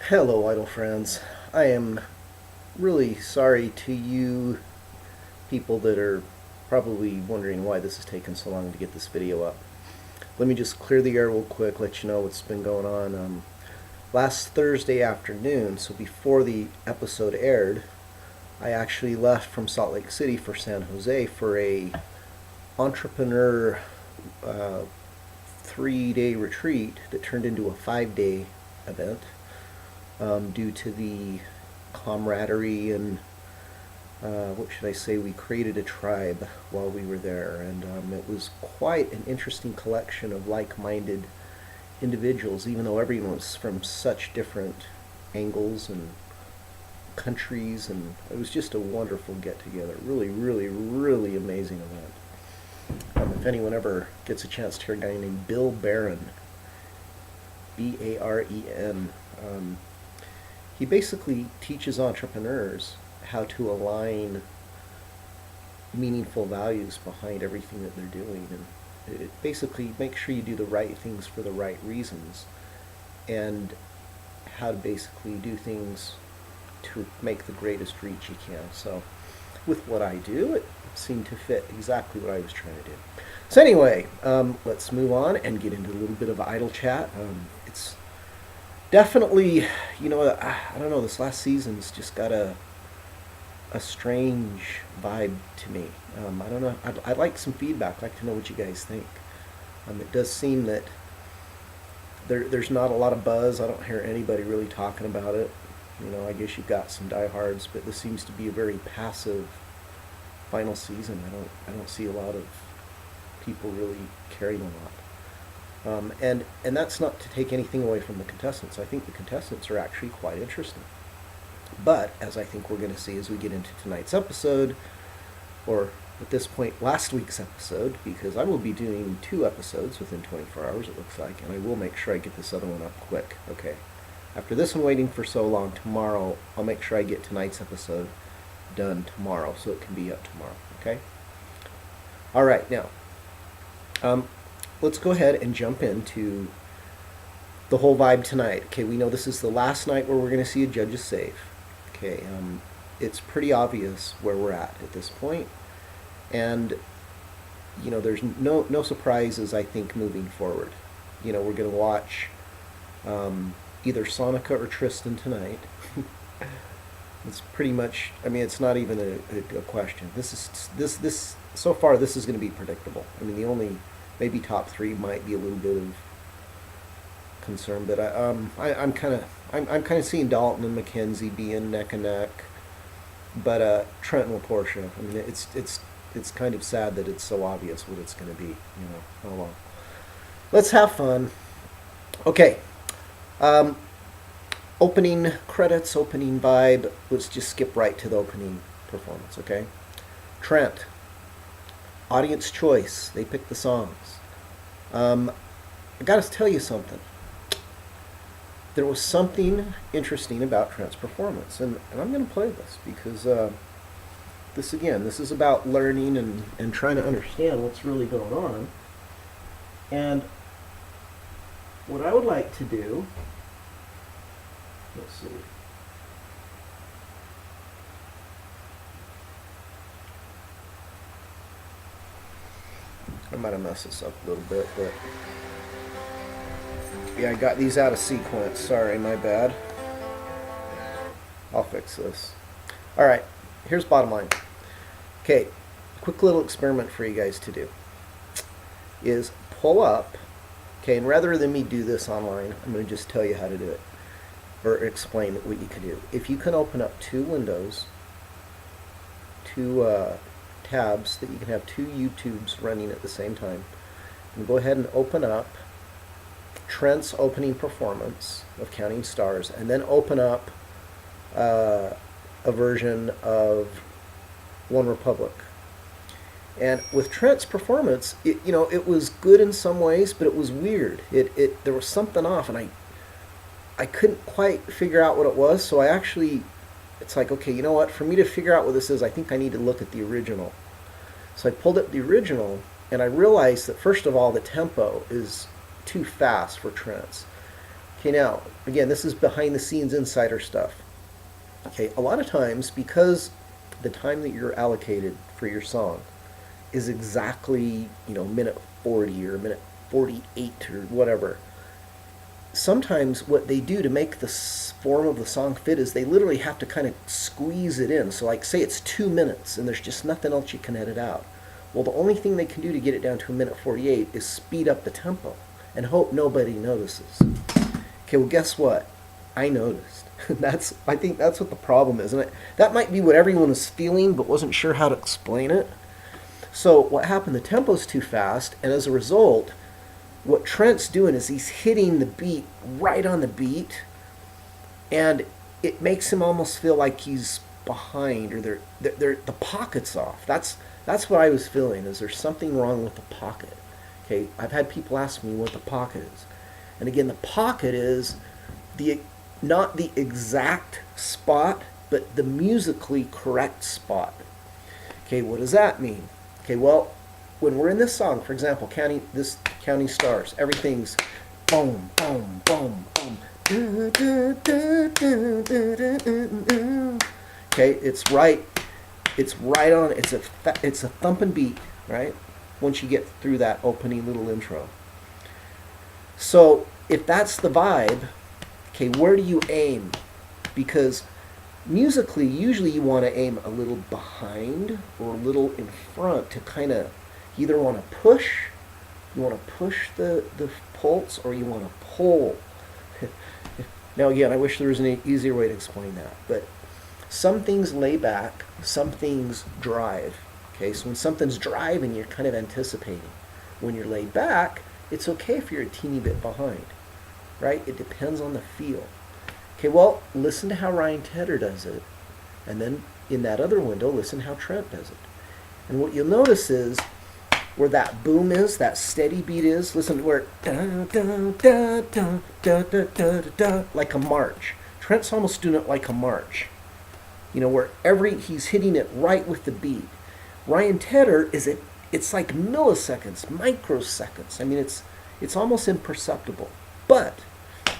Hello, idol friends. I am really sorry to you people that are probably wondering why this has taken so long to get this video up. Let me just clear the air real quick, let you know what's been going on. Last Thursday afternoon, so before the episode aired, I actually left from Salt Lake City for San Jose for a entrepreneur 3-day retreat that turned into a 5-day event. Due to the camaraderie and what should I say, we created a tribe while we were there, and it was quite an interesting collection of like-minded individuals, even though everyone was from such different angles and countries, and it was just a wonderful get-together. Really, really, really amazing event. If anyone ever gets a chance to hear a guy named Bill Barron, B-A-R-E-N, he basically teaches entrepreneurs how to align meaningful values behind everything that they're doing, and it basically makes sure you do the right things for the right reasons, and how to basically do things to make the greatest reach you can. So with what I do, it seemed to fit exactly what I was trying to do. So anyway, let's move on and get into a little bit of idle chat. It's definitely, I don't know, this last season's just got a strange vibe to me. I don't know. I'd like some feedback. I'd like to know what you guys think. It does seem that there's not a lot of buzz. I don't hear anybody really talking about it. I guess you've got some diehards, but this seems to be a very passive final season. I don't see a lot of people really caring a lot. And that's not to take anything away from the contestants. I think the contestants are actually quite interesting. But, as I think we're going to see as we get into tonight's episode, or at this point, last week's episode, because I will be doing 2 episodes within 24 hours, it looks like, and I will make sure I get this other one up quick. Okay. After this one waiting for so long, tomorrow, I'll make sure I get tonight's episode done tomorrow, so it can be up tomorrow. Okay? All right, now, let's go ahead and jump into the whole vibe tonight. Okay, we know this is the last night where we're going to see a judge's save. Okay, it's pretty obvious where we're at this point, and there's no surprises, I think, moving forward. We're going to watch either Sonika or Tristan tonight. It's pretty much, it's not even a question. This so far, this is going to be predictable. The only maybe top 3 might be a little bit of concern, but I'm kind of seeing Dalton and Mackenzie being neck and neck, but Trent and Laporsha. It's kind of sad that it's so obvious what it's going to be. Oh well. Let's have fun. Okay. Opening credits, opening vibe. Let's just skip right to the opening performance. Okay. Trent. Audience choice. They pick the songs. I got to tell you something. There was something interesting about Trent's performance, and I'm going to play this because this is about learning and trying to understand what's really going on. And what I would like to do, let's see. I might have messed this up a little bit, but yeah, I got these out of sequence. Sorry, my bad. I'll fix this. Alright, here's bottom line. Okay, quick little experiment for you guys to do is pull up, okay, and rather than me do this online, I'm going to just tell you how to do it, or explain what you can do. If you can open up 2 windows, 2 tabs, that you can have 2 YouTubes running at the same time, and go ahead and open up Trent's opening performance of Counting Stars, and then open up a version of One Republic. And with Trent's performance, it was good in some ways, but it was weird. There was something off, and I couldn't quite figure out what it was. So it's like, okay, you know what? For me to figure out what this is, I think I need to look at the original. So I pulled up the original, and I realized that first of all, the tempo is too fast for Trent's. Okay, now, again, this is behind the scenes insider stuff. Okay, a lot of times, because the time that you're allocated for your song is exactly, minute 40 or minute 48 or whatever, sometimes what they do to make the form of the song fit is they literally have to kind of squeeze it in. So like say it's 2 minutes and there's just nothing else you can edit out. Well, the only thing they can do to get it down to a minute 48 is speed up the tempo and hope nobody notices. Okay, well guess what? I noticed. I think that's what the problem is. And that might be what everyone was feeling but wasn't sure how to explain it. So what happened, the tempo's too fast, and as a result, what Trent's doing is he's hitting the beat right on the beat, and it makes him almost feel like he's behind, or the pocket's off. That's what I was feeling, is there's something wrong with the pocket. Okay, I've had people ask me what the pocket is. And again, the pocket is not the exact spot, but the musically correct spot. Okay, what does that mean? Okay, well, when we're in this song, for example, Counting Stars, everything's boom, boom, boom, boom. Okay, it's right on. It's a thumping beat, right? Once you get through that opening little intro. So if that's the vibe, okay, where do you aim? Because musically, usually you want to aim a little behind or a little in front to kind of either want to push, the pulse, or you want to pull. Now again, I wish there was an easier way to explain that, but some things lay back, some things drive. Okay, so when something's driving, you're kind of anticipating. When you're laid back, it's okay if you're a teeny bit behind, right? It depends on the feel. Okay, well, listen to how Ryan Tedder does it, and then in that other window, listen how Trent does it. And what you'll notice is where that boom is, that steady beat is, listen to where da, da, da, da, da, da, da, da, like a march. Trent's almost doing it like a march. Where he's hitting it right with the beat. Ryan Tedder it's like milliseconds, microseconds. I mean, it's almost imperceptible. But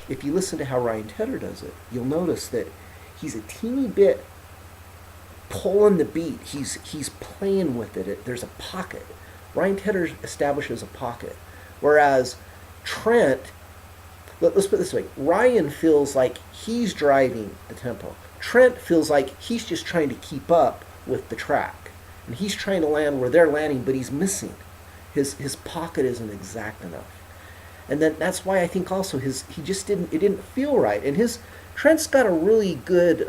if you listen to how Ryan Tedder does it, you'll notice that he's a teeny bit pulling the beat. He's playing with it. There's a pocket. Ryan Tedder establishes a pocket. Whereas Trent, let's put it this way, Ryan feels like he's driving the tempo. Trent feels like he's just trying to keep up with the track. And he's trying to land where they're landing, but he's missing. His pocket isn't exact enough. And then that's why I think also it didn't feel right. And Trent's got a really good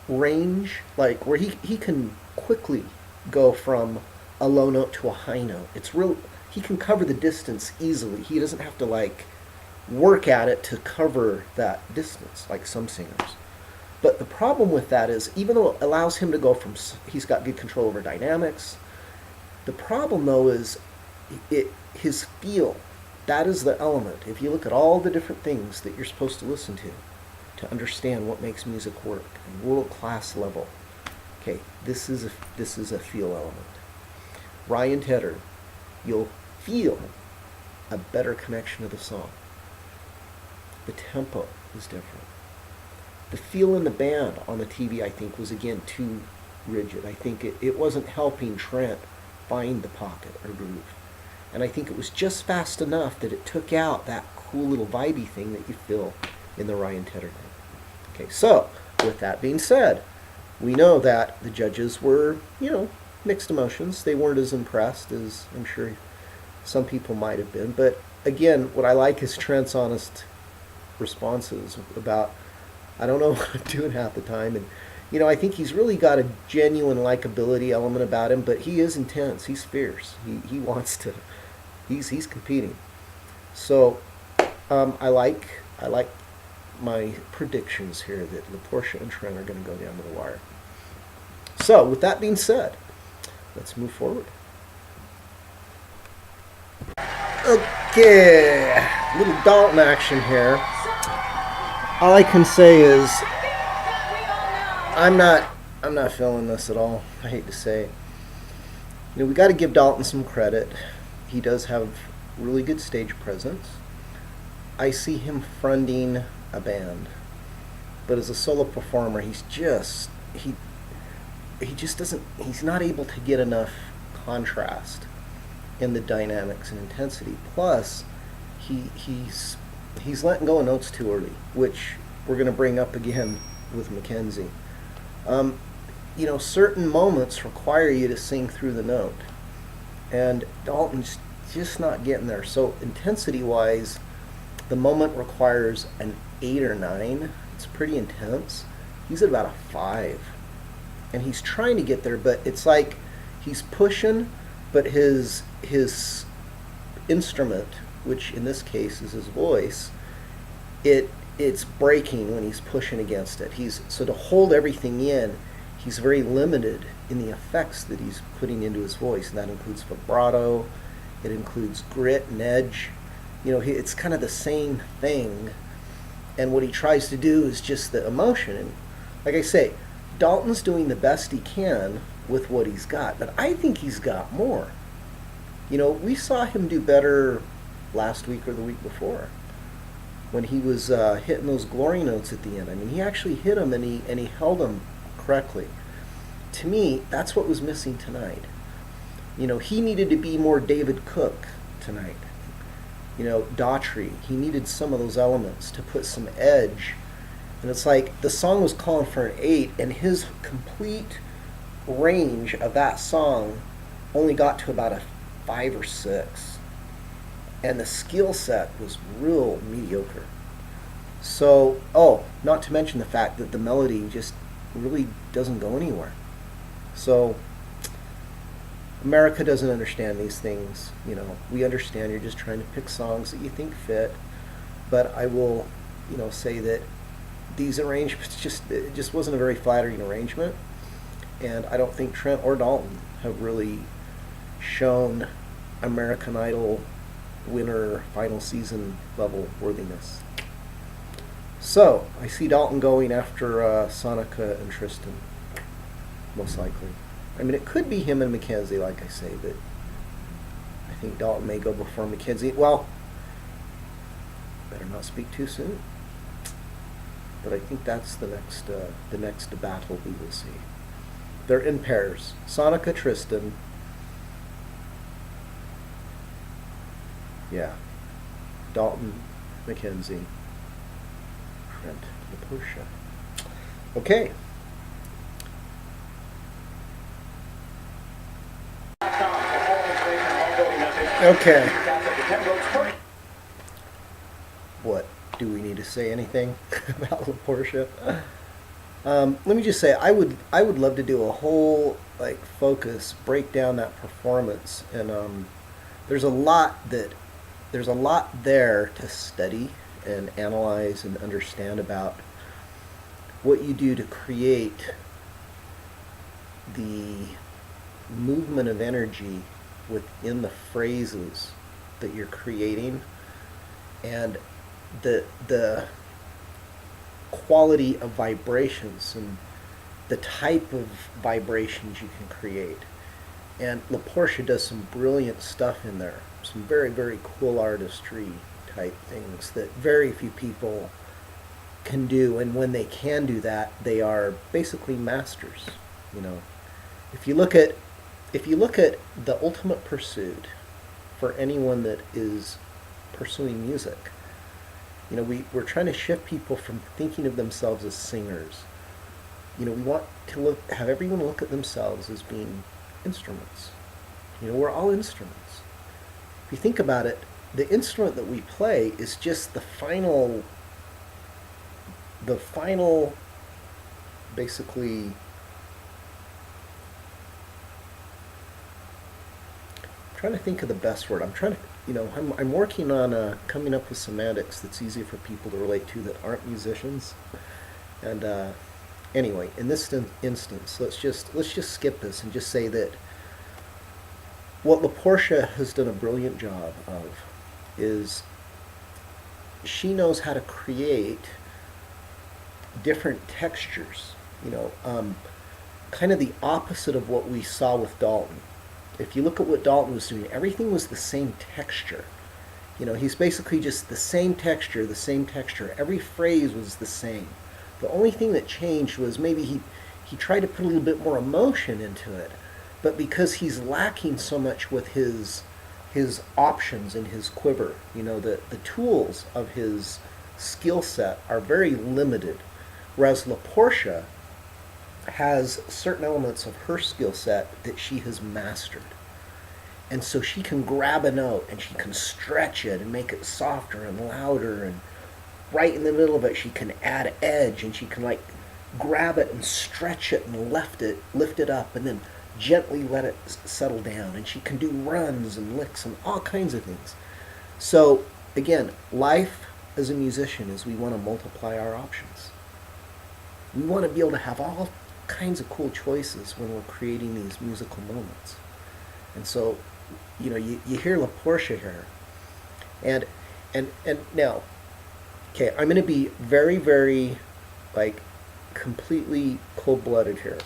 range, like where he can quickly go from a low note to a high note. He can cover the distance easily. He doesn't have to work at it to cover that distance like some singers. But the problem with that is, even though it allows him to go he's got good control over dynamics, the problem though is his feel. That is the element. If you look at all the different things that you're supposed to listen to understand what makes music work at world-class level, okay, this is a feel element. Ryan Tedder, you'll feel a better connection to the song. The tempo is different. The feel in the band on the TV, I think, was again too rigid. I think it wasn't helping Trent find the pocket or groove. And I think it was just fast enough that it took out that cool little vibey thing that you feel in the Ryan Tedder thing. Okay, so with that being said, we know that the judges were, mixed emotions. They weren't as impressed as I'm sure some people might have been. But again, what I like is Trent's honest responses about, I don't know what I'm doing half the time. And, I think he's really got a genuine likability element about him, but he is intense. He's fierce. He wants to, he's competing. So I like my predictions here that Laporsha and Trent are going to go down to the wire. So with that being said, let's move forward. Okay, little Dalton action here. All I can say is I'm not feeling this at all. I hate to say it. We got to give Dalton some credit. He does have really good stage presence. I see him fronting a band, but as a solo performer, he just doesn't, he's not able to get enough contrast in the dynamics and intensity. Plus, he's letting go of notes too early, which we're going to bring up again with Mackenzie. Certain moments require you to sing through the note, and Dalton's just not getting there. So intensity-wise, the moment requires an 8 or 9. It's pretty intense. He's at about a 5, and he's trying to get there, but it's like he's pushing, but his instrument, which in this case is his voice, it's breaking when he's pushing against it. So to hold everything in, he's very limited in the effects that he's putting into his voice, and that includes vibrato, it includes grit and edge. It's kind of the same thing, and what he tries to do is just the emotion. And like I say, Dalton's doing the best he can with what he's got, but I think he's got more. We saw him do better last week or the week before when he was hitting those glory notes at the end. I mean, he actually hit them, and he held them correctly. To me, that's what was missing tonight. He needed to be more David Cook tonight. Daughtry, he needed some of those elements to put some edge. And it's like the song was calling for an 8, and his complete range of that song only got to about a 5 or 6. And the skill set was real mediocre. So, not to mention the fact that the melody just really doesn't go anywhere. So, America doesn't understand these things. We understand you're just trying to pick songs that you think fit. But I will, say that these arrangements it just wasn't a very flattering arrangement. And I don't think Trent or Dalton have really shown American Idol winner final season level worthiness. So, I see Dalton going after Sonika and Tristan, most likely. I mean, it could be him and Mackenzie, like I say, but I think Dalton may go before Mackenzie. Well, better not speak too soon. But I think that's the next battle we will see. They're in pairs. Sonika, Tristan. Yeah. Dalton, Mackenzie, Trent, Laporsha. Okay. Okay. What? Do we need to say anything about Laporsha? Let me just say, I would love to do a whole focus, break down that performance, and there's a lot there to study and analyze and understand about what you do to create the movement of energy within the phrases that you're creating, and the quality of vibrations and the type of vibrations you can create. And Laporsha does some brilliant stuff in there, some very, very cool artistry type things that very few people can do, and when they can do that, they are basically masters. If you look at the ultimate pursuit for anyone that is pursuing music, we're trying to shift people from thinking of themselves as singers. We want to have everyone look at themselves as being instruments. We're all instruments. If you think about it, the instrument that we play is just the final basically, I'm trying to think of the best word. I'm working on coming up with semantics that's easy for people to relate to that aren't musicians. And anyway, in this instance, let's just skip this and just say that what Laporsha has done a brilliant job of is she knows how to create different textures, kind of the opposite of what we saw with Dalton. If you look at what Dalton was doing, everything was the same texture. You know, he's basically just the same texture, the same texture. Every phrase was the same. The only thing that changed was maybe he tried to put a little bit more emotion into it. But because he's lacking so much with his options in his quiver, you know, the tools of his skill set are very limited. Whereas Laporsha has certain elements of her skill set that she has mastered. And so she can grab a note and she can stretch it and make it softer and louder, and right in the middle of it she can add edge, and she can like grab it and stretch it and lift it up, and then gently let it settle down, and she can do runs and licks and all kinds of things. So again, life as a musician is we want to multiply our options. We want to be able to have all kinds of cool choices when we're creating these musical moments. And so, you know, you hear Laporsha here, and now, okay, I'm going to be very, very, like, completely cold-blooded here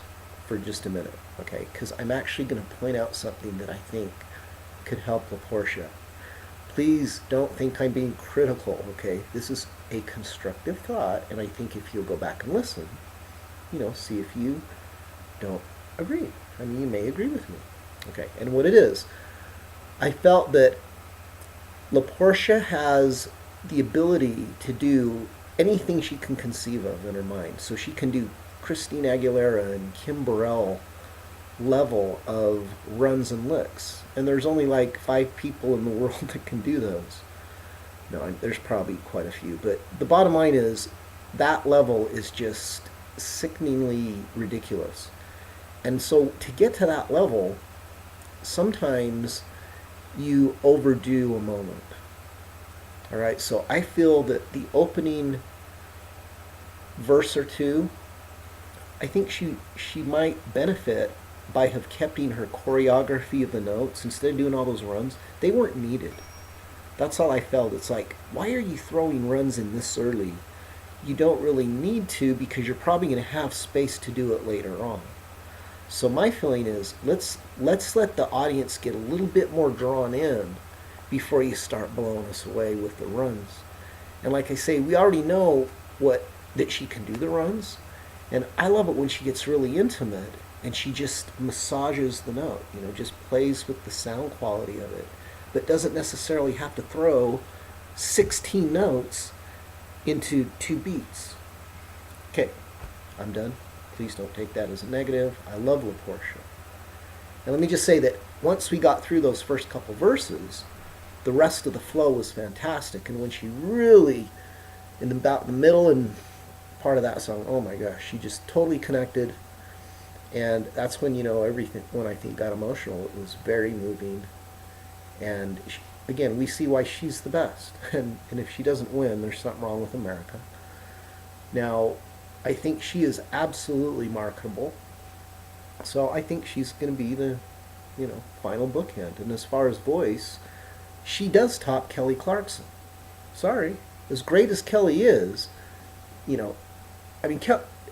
for just a minute, okay? Because I'm actually going to point out something that I think could help Laporsha. Please don't think I'm being critical, okay? This is a constructive thought, and I think if you'll go back and listen, you know, see if you don't agree. I mean, you may agree with me. Okay, and what it is, I felt that Laporsha has the ability to do anything she can conceive of in her mind. So she can do Christina Aguilera and Kim Burrell level of runs and licks. And there's only like 5 people in the world that can do those. No, there's probably quite a few. But the bottom line is that level is just sickeningly ridiculous. And so to get to that level, sometimes you overdo a moment. All right, so I feel that the opening verse or two, I think she might benefit by have keeping her choreography of the notes instead of doing all those runs. They weren't needed. That's all I felt. It's like, why are you throwing runs in this early? You don't really need to, because you're probably going to have space to do it later on. So my feeling is, let's let the audience get a little bit more drawn in before you start blowing us away with the runs. And like I say, we already know that she can do the runs, and I love it when she gets really intimate and she just massages the note, you know, just plays with the sound quality of it, but doesn't necessarily have to throw 16 notes into 2 beats. Okay, I'm done. Please don't take that as a negative. I love Laporsha. And let me just say that once we got through those first couple verses, the rest of the flow was fantastic. And when she really, in about the middle and part of that song, oh my gosh, she just totally connected. And that's when, you know, everything, when I think got emotional, it was very moving. And she, again, we see why she's the best. And if she doesn't win, there's something wrong with America. Now, I think she is absolutely marketable. So I think she's going to be the, you know, final bookend. And as far as voice, she does top Kelly Clarkson. Sorry. As great as Kelly is, you know, I mean,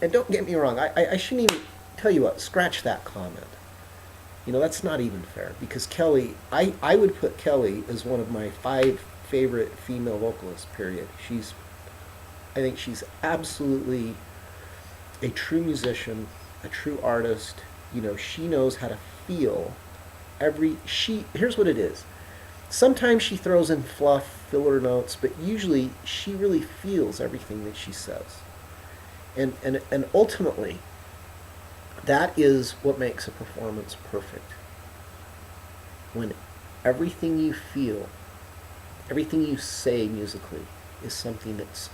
and don't get me wrong, I shouldn't even, tell you what, scratch that comment. You know, that's not even fair, because Kelly, I would put Kelly as one of my 5 favorite female vocalists, period. I think she's absolutely a true musician, a true artist. You know, she knows how to feel here's what it is. Sometimes she throws in fluff, filler notes, but usually she really feels everything that she says. And ultimately, that is what makes a performance perfect. When everything you feel, everything you say musically is something that's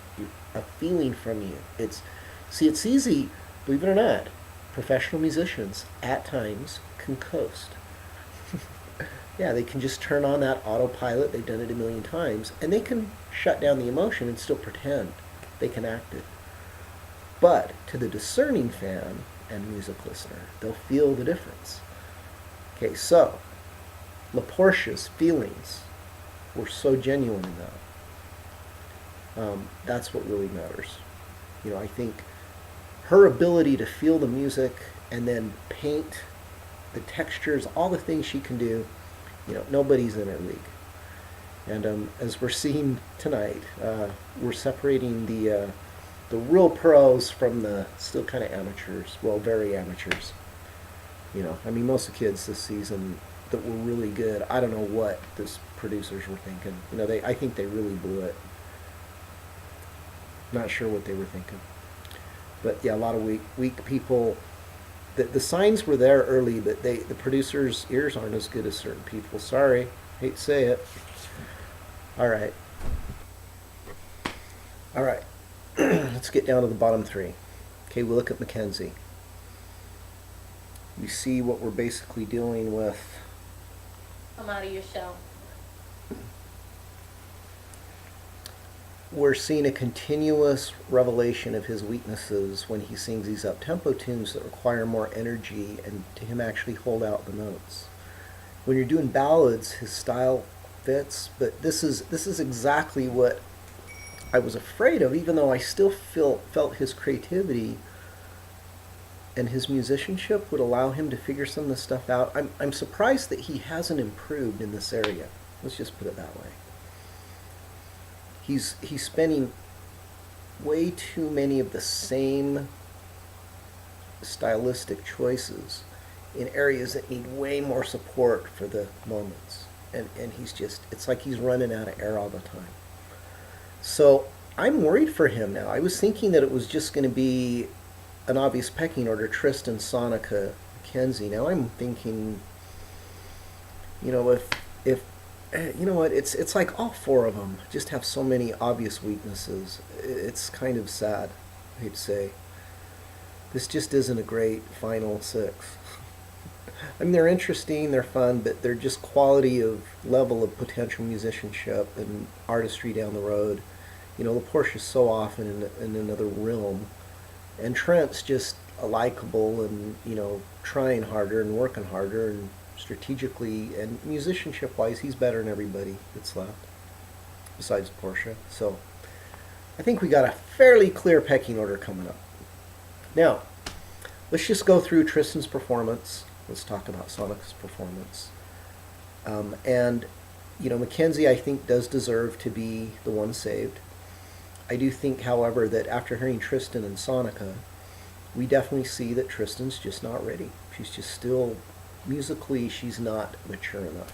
a feeling from you. It's easy, believe it or not. Professional musicians at times can coast. Yeah, they can just turn on that autopilot. They've done it a million times, and they can shut down the emotion and still pretend they can act it. But to the discerning fan and music listener, they'll feel the difference. Okay, so Laporsha's feelings were so genuine in that. That's what really matters. You know, I think her ability to feel the music and then paint the textures, all the things she can do, you know, nobody's in her league. And as we're seeing tonight, we're separating the real pros from the still kind of amateurs. Well, very amateurs. I mean, most of the kids this season that were really good, I don't know what this producers were thinking. I think they really blew it. Not sure what they were thinking. But yeah, a lot of weak people. The signs were there early, but the producers' ears aren't as good as certain people. Sorry, hate to say it. All right. Let's get down to the bottom three. Okay, we'll look at Mackenzie. You see what we're basically dealing with. I'm out of your shell. We're seeing a continuous revelation of his weaknesses when he sings these up-tempo tunes that require more energy and to him actually hold out the notes. When you're doing ballads, his style fits, but this is exactly what I was afraid of, even though I still felt his creativity and his musicianship would allow him to figure some of this stuff out. I'm surprised that he hasn't improved in this area. Let's just put it that way. He's spending way too many of the same stylistic choices in areas that need way more support for the moments. And it's like he's running out of air all the time. So I'm worried for him now. I was thinking that it was just going to be an obvious pecking order, Tristan, Sonika, Mackenzie. Now I'm thinking, if it's like all four of them just have so many obvious weaknesses. It's kind of sad, I hate to say. This just isn't a great final six. I mean, they're interesting, they're fun, but they're just quality of level of potential musicianship and artistry down the road. Laporsha's so often in another realm. And Trent's just likable and, trying harder and working harder and strategically and musicianship-wise, he's better than everybody that's left, besides Laporsha. So I think we got a fairly clear pecking order coming up. Now, let's just go through Tristan's performance. Let's talk about Sonika's performance. And Mackenzie, I think, does deserve to be the one saved. I do think, however, that after hearing Tristan and Sonika, we definitely see that Tristan's just not ready. She's just still, musically, she's not mature enough.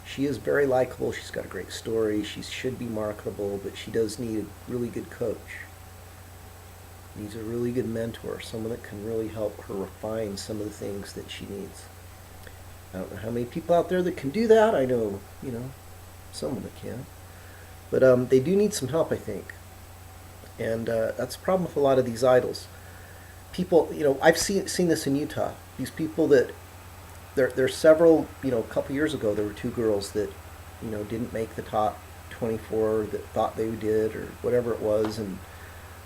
She is very likable. She's got a great story. She should be marketable, but she does need a really good coach. Needs a really good mentor, someone that can really help her refine some of the things that she needs. I don't know how many people out there that can do that. I know, someone that can. But they do need some help, I think. And that's the problem with a lot of these idols. People, I've seen this in Utah. These people that, there's several, a couple years ago, there were two girls that, didn't make the top 24 that thought they did or whatever it was. And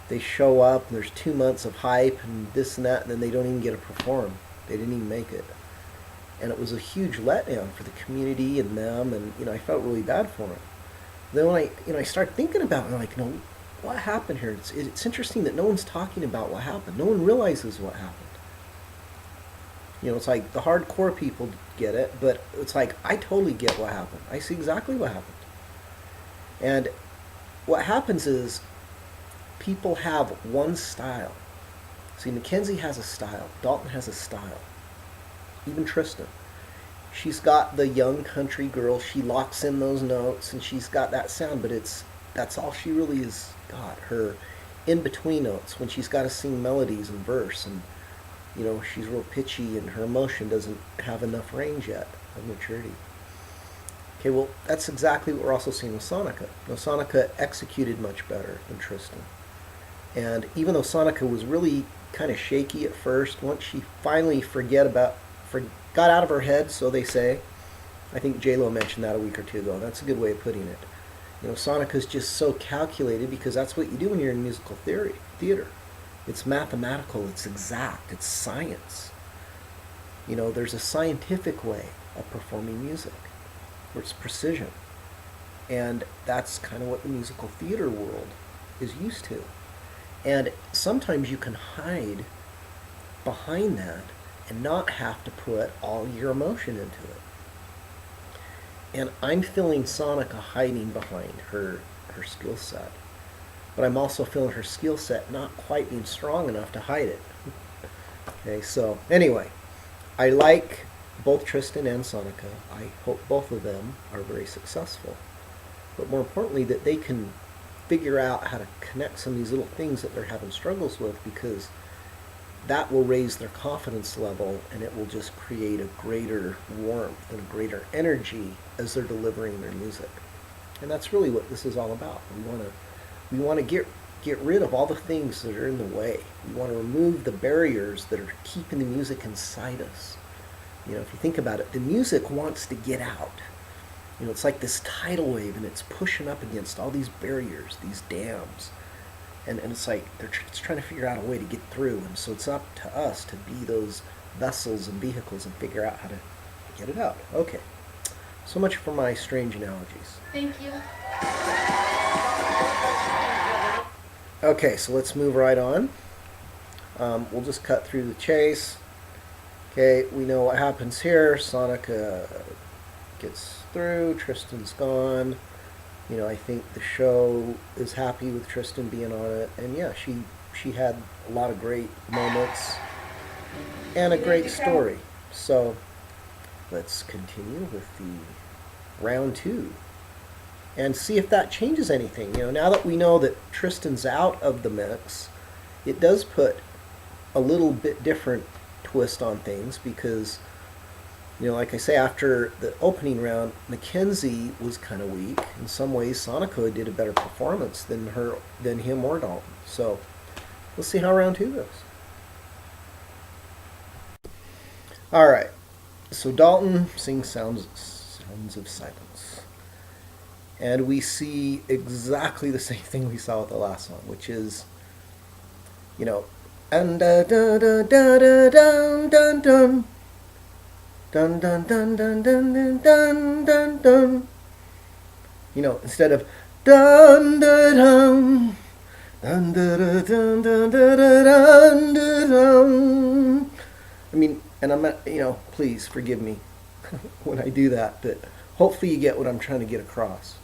they show up, and there's 2 months of hype and this and that, and then they don't even get to perform. They didn't even make it. And it was a huge letdown for the community and them, and, I felt really bad for them. Then when I started thinking about it, I'm like, what happened here? It's interesting that no one's talking about what happened. No one realizes what happened. It's like the hardcore people get it, but it's like I totally get what happened. I see exactly what happened. And what happens is people have one style. See, Mackenzie has a style. Dalton has a style. Even Tristan. She's got the young country girl. She locks in those notes, and she's got that sound, but that's all she really has got. Her in-between notes, when she's got to sing melodies and verse, and, she's real pitchy, and her emotion doesn't have enough range yet of maturity. Okay, well, that's exactly what we're also seeing with Sonika. Sonika executed much better than Tristan. And even though Sonika was really kind of shaky at first, once she finally got out of her head, so they say. I think J-Lo mentioned that a week or two ago. That's a good way of putting it. Sonika's just so calculated because that's what you do when you're in musical theater. It's mathematical, it's exact, it's science. There's a scientific way of performing music where it's precision. And that's kind of what the musical theater world is used to. And sometimes you can hide behind that and not have to put all your emotion into it. And I'm feeling Sonika hiding behind her skill set. But I'm also feeling her skill set not quite being strong enough to hide it. Okay, so anyway, I like both Tristan and Sonika. I hope both of them are very successful. But more importantly, that they can figure out how to connect some of these little things that they're having struggles with, because that will raise their confidence level, and it will just create a greater warmth and a greater energy as they're delivering their music. And that's really what this is all about. We want to get rid of all the things that are in the way. We want to remove the barriers that are keeping the music inside us. You know, if you think about it, the music wants to get out. You know, it's like this tidal wave, and it's pushing up against all these barriers, these dams. And it's like it's trying to figure out a way to get through. And so it's up to us to be those vessels and vehicles and figure out how to get it out. Okay. So much for my strange analogies. Thank you. Okay, so let's move right on. We'll just cut through the chase. Okay, we know what happens here. Sonika gets through. Tristan's gone. You know, I think the show is happy with Tristan being on it. And yeah, she had a lot of great moments and a great story. So let's continue with the round 2 and see if that changes anything. You know, now that we know that Tristan's out of the mix, it does put a little bit different twist on things, because, you know, like I say, after the opening round, Mackenzie was kind of weak. In some ways, Sonika did a better performance than him or Dalton. So we'll see how round 2 goes. All right. So Dalton sings Sounds of Silence. And we see exactly the same thing we saw with the last song, which is, you know, and da da da da da dun dun dun dun dun dun dun dun dun dun dun. You know, instead of dun dun dun dun dun dun dun dun dun dun. I mean, and I'm not, you know, please forgive me when I do that, but hopefully you get what I'm trying to get across.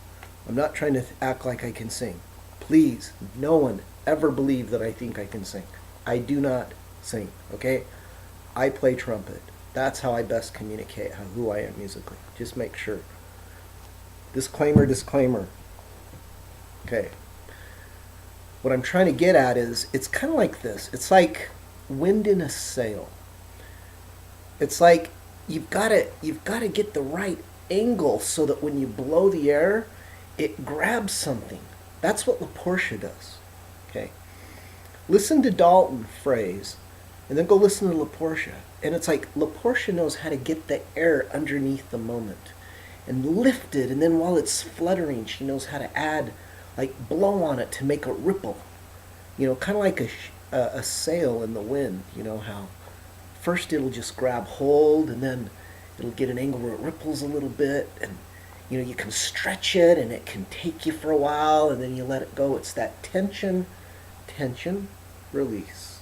I'm not trying to act like I can sing. Please, no one ever believe that I think I can sing. I do not sing, okay? I play trumpet. That's how I best communicate who I am musically. Just make sure. Disclaimer, disclaimer. Okay. What I'm trying to get at is, it's kind of like this. It's like wind in a sail. It's like you've got to get the right angle so that when you blow the air, it grabs something. That's what Laporsha does. Okay. Listen to Dalton phrase, and then go listen to Laporsha. And it's like Laporsha knows how to get the air underneath the moment and lift it, and then while it's fluttering, she knows how to add, like, blow on it to make a ripple. You know, kind of like a sail in the wind. You know how first it'll just grab hold, and then it'll get an angle where it ripples a little bit, and you know, you can stretch it, and it can take you for a while, and then you let it go. It's that tension, release,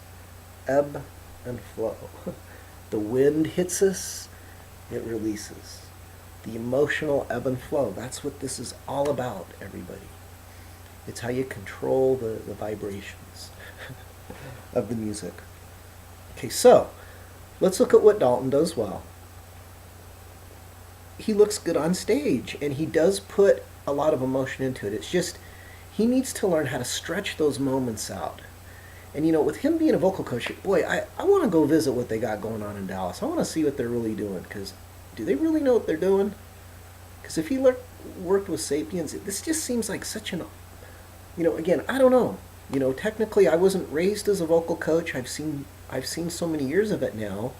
ebb and flow. The wind hits us, it releases. The emotional ebb and flow. That's what this is all about, everybody. It's how you control the vibrations of the music. Okay, so let's look at what Dalton does well. He looks good on stage, and he does put a lot of emotion into it. It's just, he needs to learn how to stretch those moments out. And you know, with him being a vocal coach, boy, I want to go visit what they got going on in Dallas. I want to see what they're really doing, because do they really know what they're doing? Because if he worked with Sapiens, this just seems like such an, you know, again, I don't know. You know, technically I wasn't raised as a vocal coach. I've seen so many years of it now.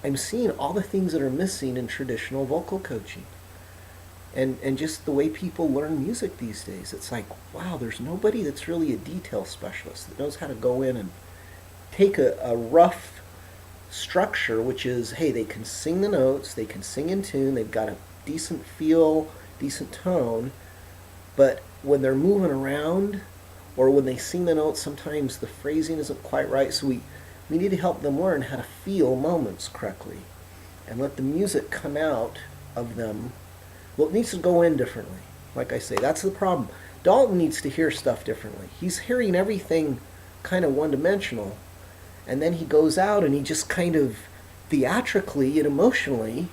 I'm seeing all the things that are missing in traditional vocal coaching. And just the way people learn music these days. It's like, wow, there's nobody that's really a detail specialist that knows how to go in and take a rough structure, which is, hey, they can sing the notes, they can sing in tune, they've got a decent feel, decent tone, but when they're moving around, or when they sing the notes, sometimes the phrasing isn't quite right, so we need to help them learn how to feel moments correctly and let the music come out of them Well, it needs to go in differently. Like I say, that's the problem. Dalton needs to hear stuff differently. He's hearing everything kind of one-dimensional, and then he goes out and he just kind of theatrically and emotionally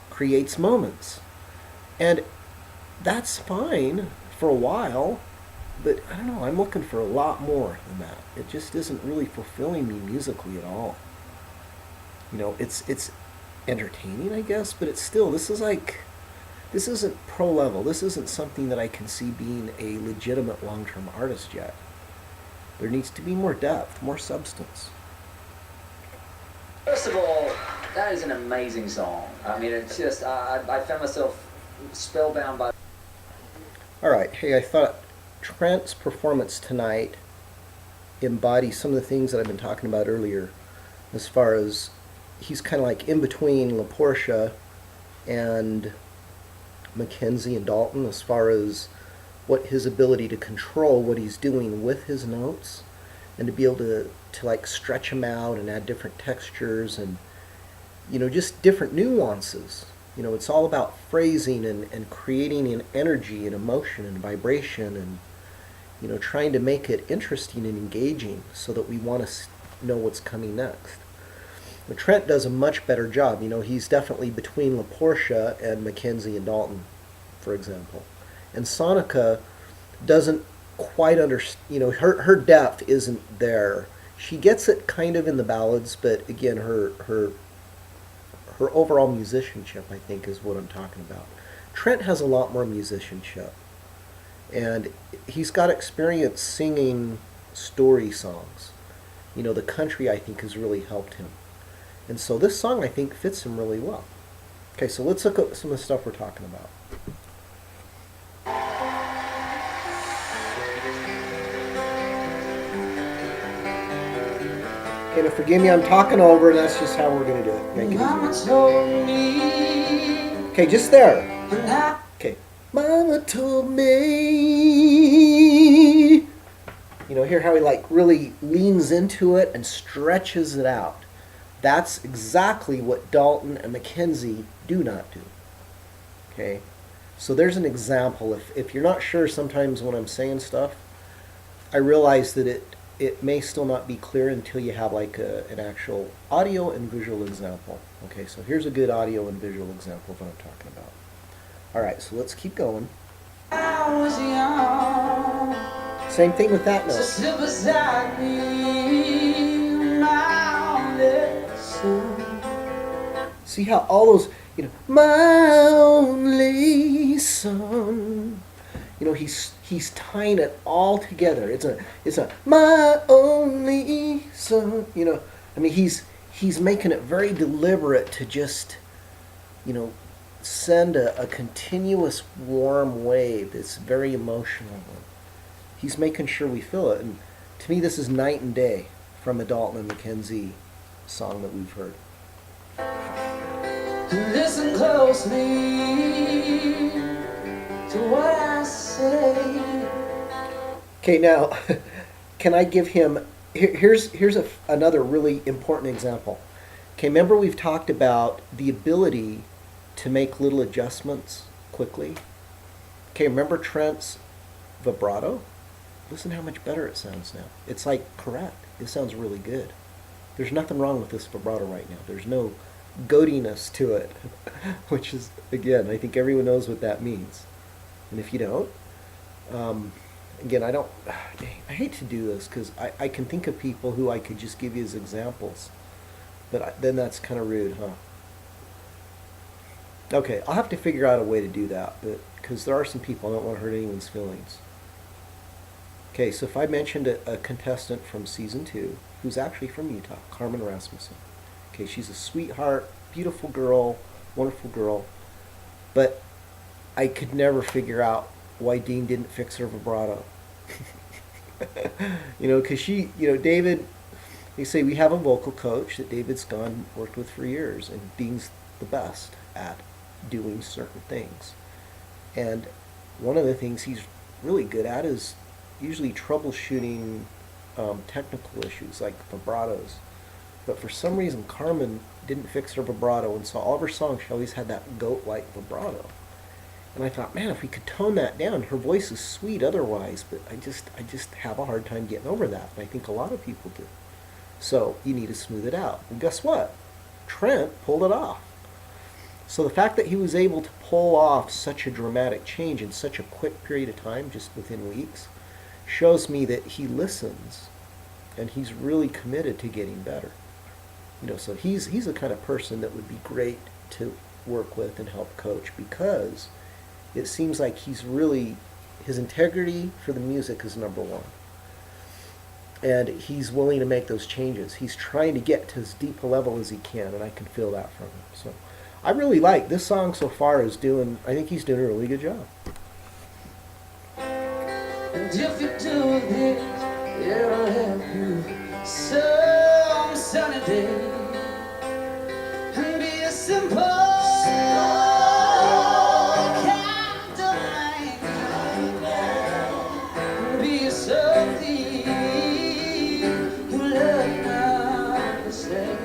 creates moments. And that's fine for a while, but I don't know, I'm looking for a lot more than that. It just isn't really fulfilling me musically at all. You know, it's entertaining, I guess, but it's still, this isn't pro level. This isn't something that I can see being a legitimate long-term artist yet. There needs to be more depth, more substance. First of all, that is an amazing song. I mean, it's just, I found myself spellbound by... All right, hey, I thought Trent's performance tonight embodies some of the things that I've been talking about earlier, as far as he's kind of like in between Laporsha and Mackenzie and Dalton, as far as what his ability to control what he's doing with his notes, and to be able to like stretch them out and add different textures and, you know, just different nuances. You know, it's all about phrasing and creating an energy and emotion and vibration and, you know, trying to make it interesting and engaging so that we want to know what's coming next. But Trent does a much better job. You know, he's definitely between Laporsha and Mackenzie and Dalton, for example. And Sonika doesn't quite understand, you know, her depth isn't there. She gets it kind of in the ballads, but again, her overall musicianship, I think, is what I'm talking about. Trent has a lot more musicianship. And he's got experience singing story songs. You know, the country, I think, has really helped him. And so this song, I think, fits him really well. Okay, so let's look at some of the stuff we're talking about. Okay, now forgive me, I'm talking over, and that's just how we're going to do it. Make it easy. Okay, just there. Okay. Mama told me. You know, hear how he like really leans into it and stretches it out. That's exactly what Dalton and Mackenzie do not do. Okay? So there's an example. If you're not sure sometimes when I'm saying stuff, I realize that it may still not be clear until you have like an actual audio and visual example. Okay, so here's a good audio and visual example of what I'm talking about. Alright, so let's keep going. Same thing with that note. See how all those, you know, my only son. You know, he's tying it all together. It's a my only son. You know, I mean he's making it very deliberate to just, you know, send a continuous warm wave. It's very emotional. He's making sure we feel it. And to me, this is night and day from a Dalton and Mackenzie song that we've heard. Listen closely to what I say. Okay, now, can I give him... Here's another really important example. Okay, remember we've talked about the ability to make little adjustments quickly? Okay, remember Trent's vibrato? Listen how much better it sounds now. It's like correct. It sounds really good. There's nothing wrong with this vibrato right now. There's no goatiness to it, which is, again, I think everyone knows what that means. And if you don't, again, I hate to do this because I can think of people who I could just give you as examples, but then that's kind of rude, huh? Okay, I'll have to figure out a way to do that, but because there are some people, I don't want to hurt anyone's feelings. Okay, so if I mentioned a contestant from season 2 who's actually from Utah, Carmen Rasmussen. Okay, she's a sweetheart, beautiful girl, wonderful girl, but I could never figure out why Dean didn't fix her vibrato. You know, because she, you know, David, they say we have a vocal coach that David's worked with for years, and Dean's the best at doing certain things. And one of the things he's really good at is usually troubleshooting technical issues like vibratos. But for some reason, Carmen didn't fix her vibrato, and so all of her songs, she always had that goat-like vibrato. And I thought, man, if we could tone that down, her voice is sweet otherwise, but I just have a hard time getting over that. And I think a lot of people do. So you need to smooth it out. And guess what? Trent pulled it off. So the fact that he was able to pull off such a dramatic change in such a quick period of time, just within weeks, shows me that he listens and he's really committed to getting better. You know, so he's the kind of person that would be great to work with and help coach, because it seems like he's really, his integrity for the music is number one. And he's willing to make those changes. He's trying to get to as deep a level as he can, and I can feel that from him. So I really like this song so far. I think he's doing a really good job. And if you do this, it'll help you some sunny day. And be a simple kind of man. Be something you love now to say.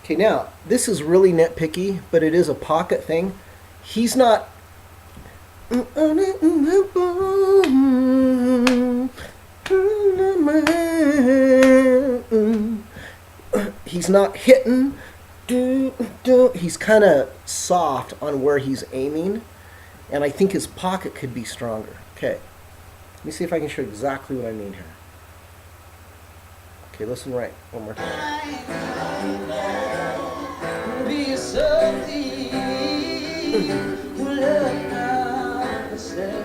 Okay, now, this is really nitpicky, but it is a pocket thing. He's not... He's not hitting. He's kind of soft on where he's aiming, and I think his pocket could be stronger. Okay, let me see if I can show exactly what I mean here. Okay, listen right one more time. Be something you love now to say.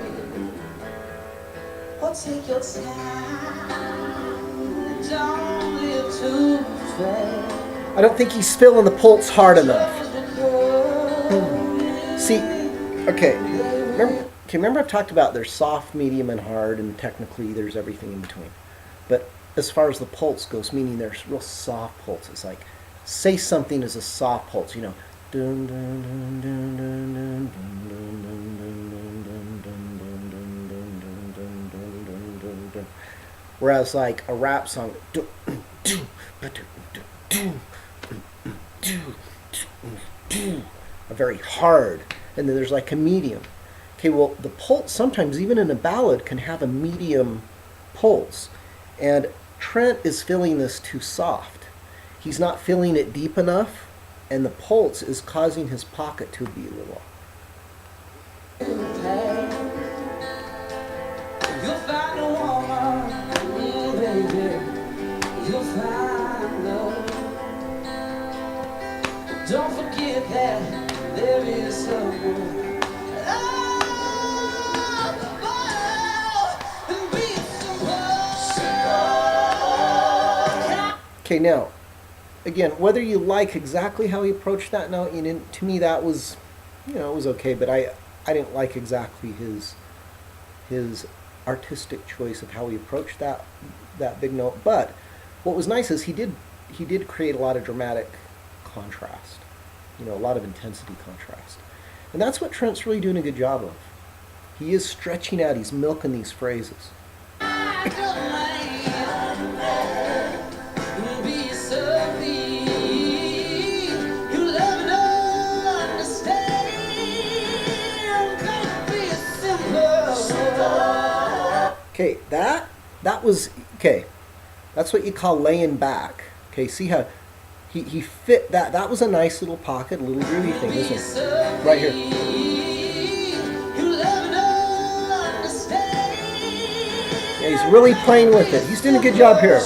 Or take your time. Don't live too fast. I don't think he's feeling the pulse hard enough. See, okay, remember I've talked about there's soft, medium, and hard, and technically there's everything in between. But as far as the pulse goes, meaning there's real soft pulses, like say something is a soft pulse, you know. Whereas like a rap song, a very hard, and then there's like a medium. Okay, well the pulse sometimes even in a ballad can have a medium pulse, and Trent is feeling this too soft. He's not feeling it deep enough, and the pulse is causing his pocket to be a little off. You'll find a woman, baby. You'll find love. Don't forget that there is someone. Okay, now, again, whether you like exactly how he approached that note, to me that was, it was okay, but I didn't like exactly his artistic choice of how he approached that big note. But what was nice is he did create a lot of dramatic contrast, a lot of intensity contrast, and that's what Trent's really doing a good job of. He is stretching out, he's milking these phrases. Okay, that was, okay, that's what you call laying back. Okay, see how he fit that. That was a nice little pocket, a little groovy thing, isn't it? Right here. Yeah, he's really playing with it. He's doing a good job here.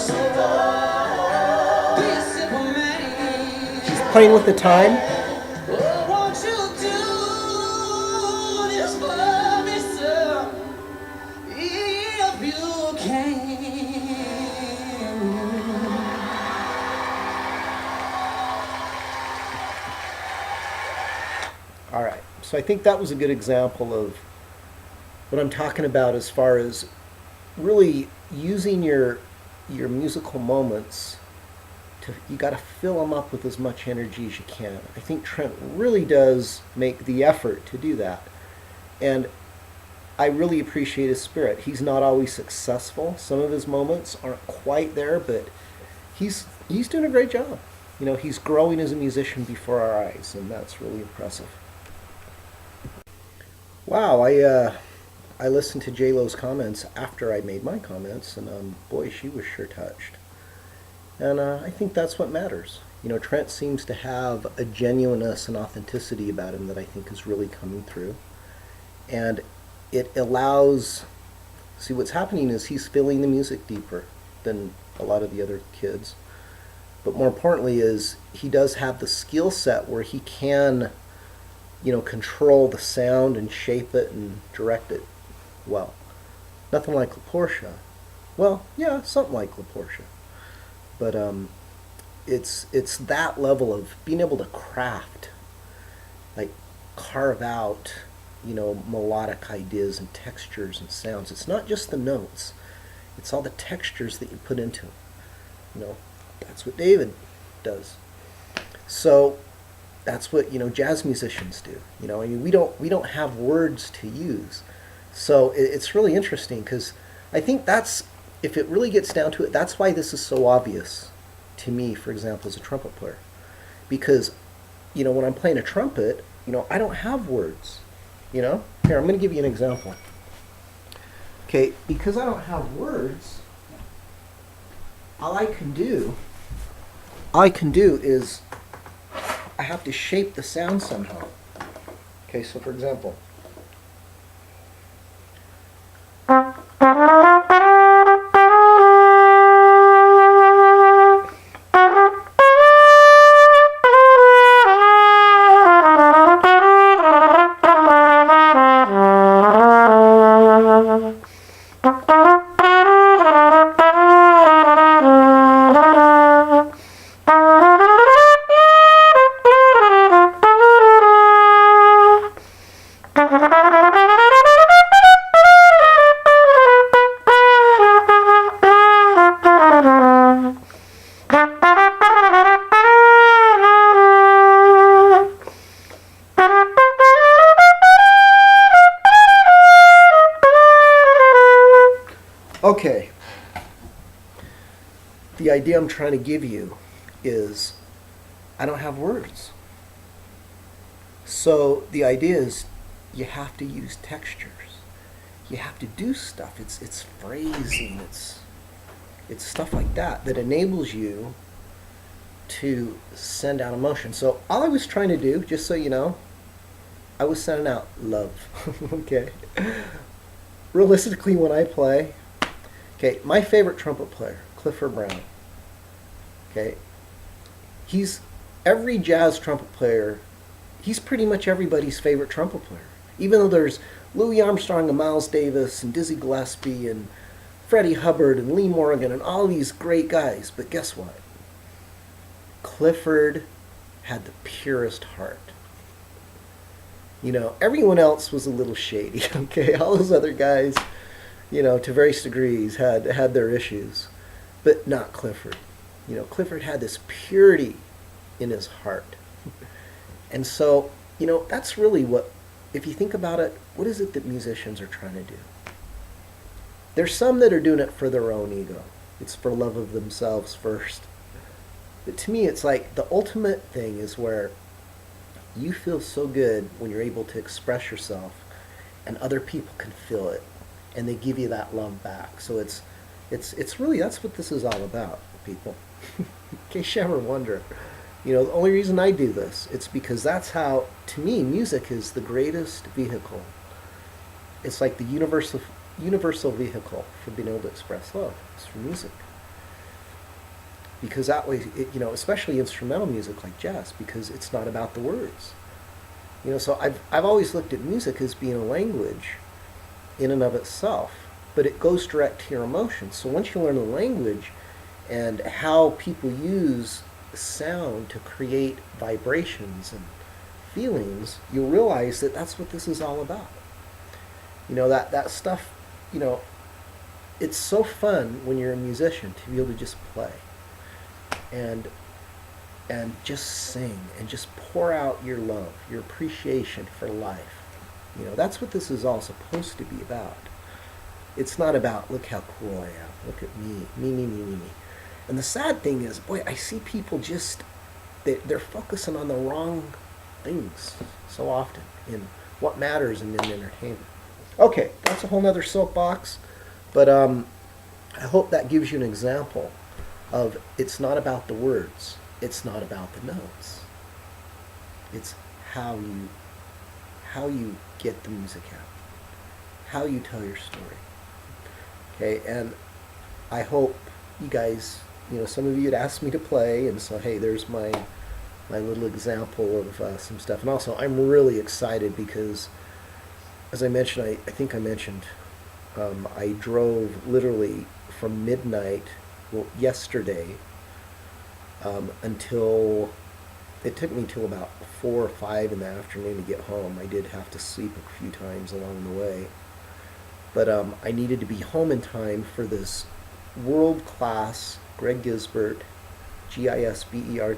He's playing with the time. All right, so I think that was a good example of what I'm talking about as far as really using your musical moments to, you got to fill them up with as much energy as you can. I think Trent really does make the effort to do that, and I really appreciate his spirit. He's not always successful. Some of his moments aren't quite there, but he's doing a great job. He's growing as a musician before our eyes, and that's really impressive. Wow, I listened to J-Lo's comments after I made my comments, and boy, she was sure touched. And I think that's what matters. You know, Trent seems to have a genuineness and authenticity about him that I think is really coming through. And it allows, see, what's happening is he's feeling the music deeper than a lot of the other kids. But more importantly is he does have the skill set where he can, you know, control the sound and shape it and direct it well. Nothing like Laporsha. Well, yeah, something like Laporsha. But it's that level of being able to craft, like carve out, you know, melodic ideas and textures and sounds. It's not just the notes. It's all the textures that you put into it. You know, that's what David does. So that's what, you know, jazz musicians do. You know, I mean, we don't have words to use. So it's really interesting because I think that's, if it really gets down to it, that's why this is so obvious to me, for example, as a trumpet player. Because, you know, when I'm playing a trumpet, you know, I don't have words. You know? Here, I'm going to give you an example. Okay, because I don't have words, all I can do is I have to shape the sound somehow. Okay, so for example, okay, the idea I'm trying to give you is I don't have words. So the idea is you have to use textures. You have to do stuff. It's phrasing. It's stuff like that that enables you to send out emotion. So all I was trying to do, just so you know, I was sending out love. Okay. Realistically, when I play, okay, my favorite trumpet player, Clifford Brown. Okay, he's every jazz trumpet player. He's pretty much everybody's favorite trumpet player. Even though there's Louis Armstrong and Miles Davis and Dizzy Gillespie and Freddie Hubbard and Lee Morgan and all these great guys. But guess what? Clifford had the purest heart. You know, everyone else was a little shady, okay? All those other guys, you know, to various degrees had their issues, but not Clifford. You know, Clifford had this purity in his heart. And so, you know, that's really what, if you think about it, what is it that musicians are trying to do? There's some that are doing it for their own ego. It's for love of themselves first. But to me, it's like the ultimate thing is where you feel so good when you're able to express yourself and other people can feel it and they give you that love back. So it's really, that's what this is all about, people. In case you ever wonder. You know, the only reason I do this, it's because that's how, to me, music is the greatest vehicle. It's like the universal vehicle for being able to express love. It's for music. Because that way, you know, especially instrumental music like jazz, because it's not about the words. You know, so I've always looked at music as being a language in and of itself, but it goes direct to your emotions. So once you learn the language and how people use sound to create vibrations and feelings, you'll realize that that's what this is all about. You know, that stuff, you know, it's so fun when you're a musician to be able to just play and just sing and just pour out your love, your appreciation for life. You know, that's what this is all supposed to be about. It's not about, look how cool I am, look at me, me. And the sad thing is, boy, I see people just, they're focusing on the wrong things so often in what matters in entertainment. Okay, that's a whole nother soapbox, but I hope that gives you an example of it's not about the words, it's not about the notes. It's how you get the music out, how you tell your story. Okay, and I hope you guys, some of you had asked me to play, and so hey, there's my little example of some stuff. And also, I'm really excited because, as I mentioned, I think I mentioned, I drove literally from midnight, yesterday, until, it took me till about 4 or 5 in the afternoon to get home. I did have to sleep a few times along the way. But I needed to be home in time for this world-class Greg Gisbert, Gisbert.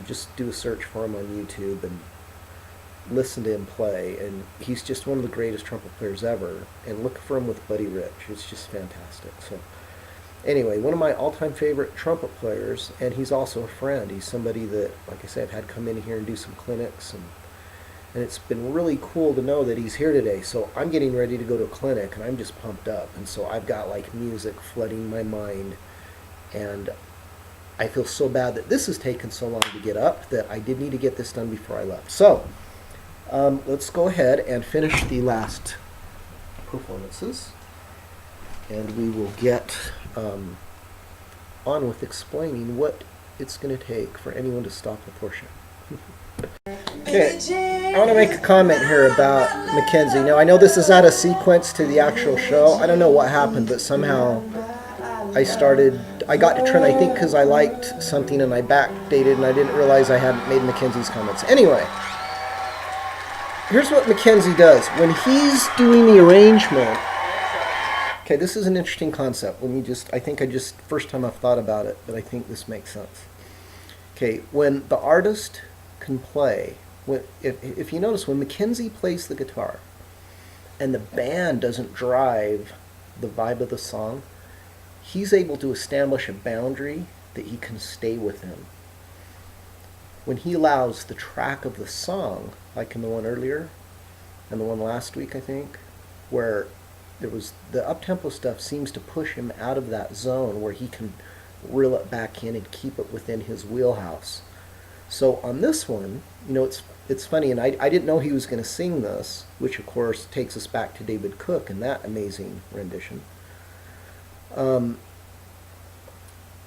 Just do a search for him on YouTube and listen to him play. And he's just one of the greatest trumpet players ever. And look for him with Buddy Rich. It's just fantastic. So anyway, one of my all-time favorite trumpet players, and he's also a friend. He's somebody that, like I said, I've had come in here and do some clinics, and it's been really cool to know that he's here today. So I'm getting ready to go to a clinic, and I'm just pumped up. And so I've got like music flooding my mind, and I feel so bad that this has taken so long to get up that I did need to get this done before I left. So let's go ahead and finish the last performances, and we will get on with explaining what it's going to take for anyone to stop Laporsha. Okay, I want to make a comment here about Mackenzie. Now, I know this is out of sequence to the actual show. I don't know what happened, but somehow I got to Trent, I think, because I liked something and I backdated and I didn't realize I hadn't made Mackenzie's comments. Anyway, here's what Mackenzie does. When he's doing the arrangement, okay, this is an interesting concept. First time I've thought about it, but I think this makes sense. Okay, when the artist can play, if you notice, when Mackenzie plays the guitar and the band doesn't drive the vibe of the song, he's able to establish a boundary that he can stay within. When he allows the track of the song, like in the one earlier and the one last week, I think, where there was the up-tempo stuff seems to push him out of that zone where he can reel it back in and keep it within his wheelhouse. So on this one, it's funny, and I didn't know he was going to sing this, which of course takes us back to David Cook and that amazing rendition.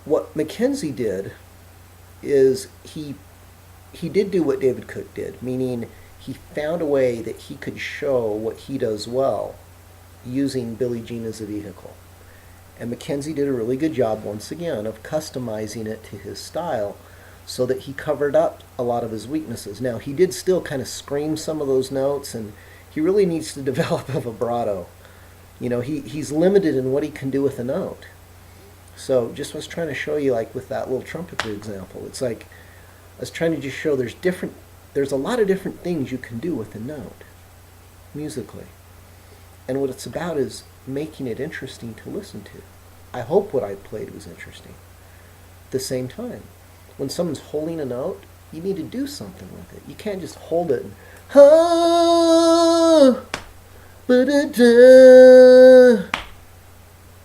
What Mackenzie did is he did do what David Cook did, meaning he found a way that he could show what he does well using Billie Jean as a vehicle. And Mackenzie did a really good job, once again, of customizing it to his style so that he covered up a lot of his weaknesses. Now, he did still kind of scream some of those notes, and he really needs to develop a vibrato. He's limited in what he can do with a note. So just was trying to show you, like with that little trumpeter example, it's like I was trying to just show there's a lot of different things you can do with a note musically. And what it's about is making it interesting to listen to. I hope what I played was interesting. At the same time, when someone's holding a note, you need to do something with it. You can't just hold it and oh, ba-da-da,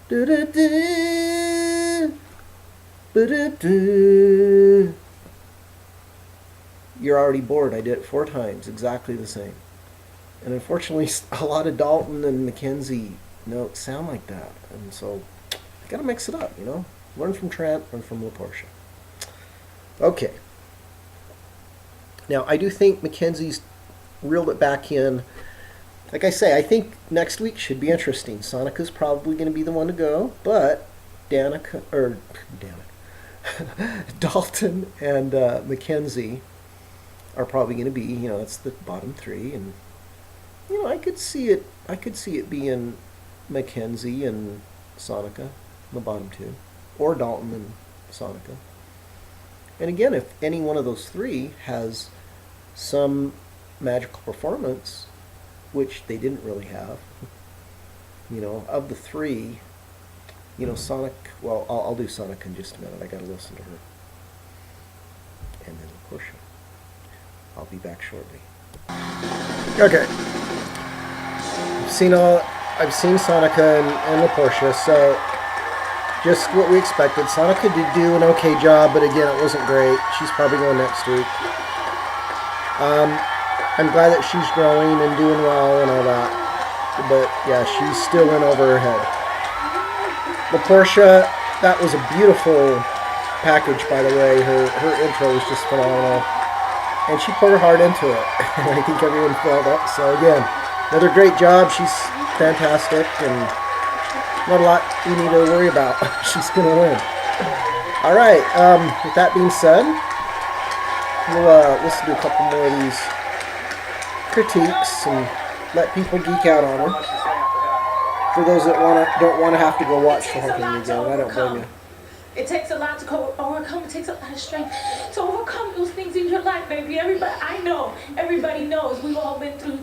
da-da-da, ba-da-da. You're already bored. I did it 4 times, exactly the same. And unfortunately, a lot of Dalton and Mackenzie notes sound like that. And so, you gotta mix it up, Learn from Trent, learn from Laporsha. Okay. Now, I do think Mackenzie's reeled it back in. Like I say, I think next week should be interesting. Sonika's probably going to be the one to go, but Dalton and Mackenzie are probably going to be, that's the bottom 3, and I could see it being Mackenzie and Sonika, the bottom 2, or Dalton and Sonika. And again, if any one of those 3 has some magical performance, which they didn't really have, of the 3, Sonika, well, I'll do Sonika in just a minute. I got to listen to her. And then Laporsha. I'll be back shortly. Okay. I've seen Sonika and Laporsha, so just what we expected. Sonika did do an okay job, but again, it wasn't great. She's probably going next week. I'm glad that she's growing and doing well and all that, but yeah, she's still in over her head. Laporsha, that was a beautiful package, by the way. Her intro was just phenomenal, and she put her heart into it, and I think everyone felt that. So again, another great job. She's fantastic, and not a lot you need to worry about. She's going to win. All right, with that being said, we'll listen to a couple more of these critiques and let people geek out on them. For those that don't want to have to go watch the whole thing again, I don't blame you. It takes a lot to overcome. It takes a lot of strength to overcome those things in your life, baby. I know. Everybody knows. We've all been through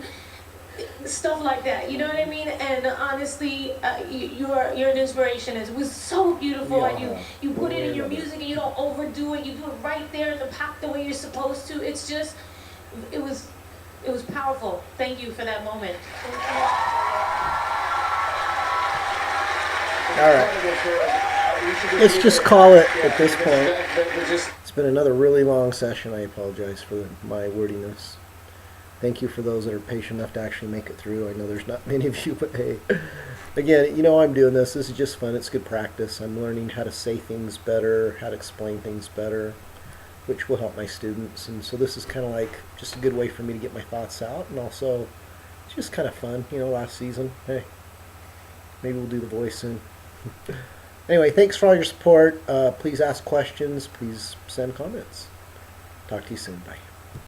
stuff like that. You know what I mean? And honestly, you're an inspiration. It was so beautiful, Yeah. and you put it in your music, and you don't overdo it. You do it right there in the pop the way you're supposed to. It's just, it was powerful. Thank you for that moment. All right. Let's just call it at this point. It's been another really long session. I apologize for my wordiness. Thank you for those that are patient enough to actually make it through. I know there's not many of you, but hey, again, you know I'm doing this. This is just fun. It's good practice. I'm learning how to say things better, how to explain things better, which will help my students. And so this is kind of like just a good way for me to get my thoughts out, and also it's just kind of fun. You know, last season, hey, maybe we'll do the voice soon. Anyway, thanks for all your support. Please ask questions. Please send comments. Talk to you soon. Bye.